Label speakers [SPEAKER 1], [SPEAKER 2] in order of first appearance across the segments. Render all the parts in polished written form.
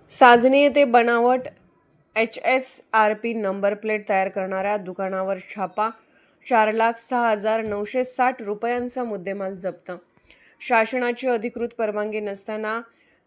[SPEAKER 1] साजनी येथे बनावट HSRP number plate तयार करणाऱ्या दुकानावर छापा. 4,06,960 रुपयांचा मुद्देमाल जप्त. शासनाची अधिकृत परवानगी नसताना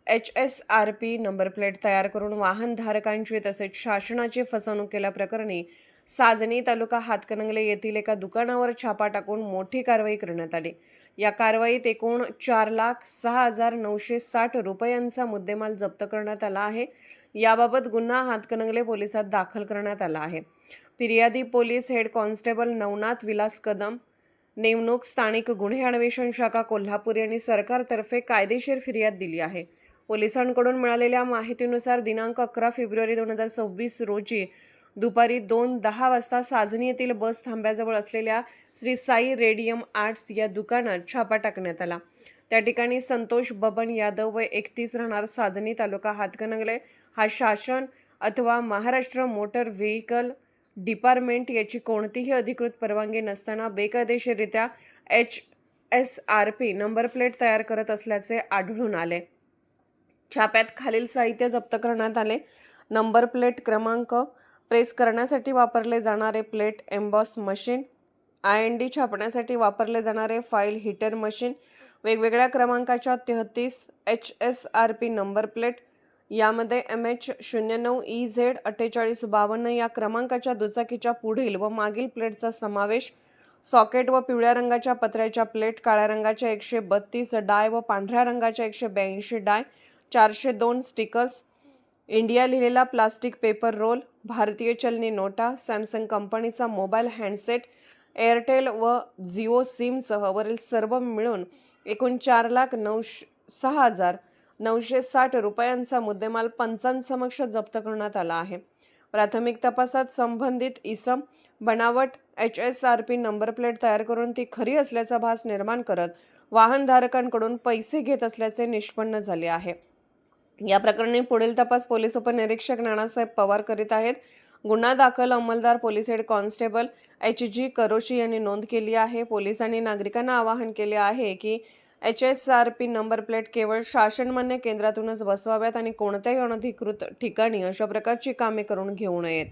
[SPEAKER 1] HSRP नंबर प्लेट तयार करून वाहनधारकांची तसेच शासनाची फसवणूक केल्याप्रकरणी साजनी तालुका हातकणंगले येथील एका दुकानावर छापा टाकून मोठी कारवाई करण्यात आली. या कारवाईत एकूण 4,06,960 रुपयांचा मुद्देमाल जप्त करण्यात आला आहे. याबाबत गुन्हा हातकणंगले पोलिसात दाखल करण्यात आला आहे. फिर्यादी police head constable Navnath Vilas Kadam, नेमणूक स्थानिक गुन्हे अन्वेषण शाखा कोल्हापूर यांनी सरकारतर्फे कायदेशीर फिर्याद दिली आहे. पोलिसांकडून मिळालेल्या माहितीनुसार दिनांक 11 फेब्रुवारी 2026 रोजी दुपारी 2:10 वाजता साजनी येथील बस थांब्याजवळ असलेल्या श्री साई रेडियम आर्ट्स या दुकानात छापा टाकण्यात आला. त्या ठिकाणी संतोष बबन यादव वय 31 राहणार साजनी तालुका हातकणंगले हा शासन अथवा महाराष्ट्र मोटर व्हेकल डिपार्टमेंट याची कोणतीही अधिकृत परवानगी नसताना बेकायदेशीररित्या HSRP नंबर प्लेट तयार करत असल्याचे आढळून आले. छाप्यात खालील साहित्य जप्त करण्यात आले. नंबर प्लेट क्रमांक, प्रेस करण्यासाठी वापरले जाणारे प्लेट एम्बॉस मशीन, IND छापण्यासाठी वापरले जाणारे फाईल हीटर मशीन, वेगवेगळ्या क्रमांकाच्या 33 HSRP नंबर प्लेट, यामध्ये MH09EZ 4852 या क्रमांकाच्या दुचाकीच्या पुढील व मागील प्लेटचा समावेश, सॉकेट व पिवळ्या रंगाच्या पत्र्याच्या प्लेट, काळ्या रंगाच्या 132 डाय व पांढऱ्या रंगाच्या 182 डाय, 402 स्टिकर्स, इंडिया लिहिलेला प्लास्टिक पेपर रोल, भारतीय चलनी नोटा, सॅमसंग कंपनीचा मोबाईल हँडसेट, एअरटेल व जिओ सिमसह वरील सर्व मिळून एकूण 4,06,960 रुपयांचा मुद्देमाल पंचांसमक्ष जप्त करण्यात आला आहे. प्राथमिक तपासात संबंधित इसम बनावट HSRP नंबर प्लेट तयार करून ती खरी असल्याचा भास निर्माण करत वाहनधारकांकडून पैसे घेत असल्याचे निष्पन्न झाले आहे. या प्रकरणी पुढील तपास पोलीस उपनिरीक्षक नानासाहेब पवार करीत आहेत. गुन्हा दाखल अंमलदार police head constable HG karoshi यांनी नोंद केली आहे. पोलिसांनी नागरिकांना आवाहन केले आहे की HSRP नंबर प्लेट केवळ शासनमान्य केंद्रातूनच बसवाव्यात आणि कोणत्याही अनधिकृत ठिकाणी अशा प्रकारची कामे करून घेऊ नयेत.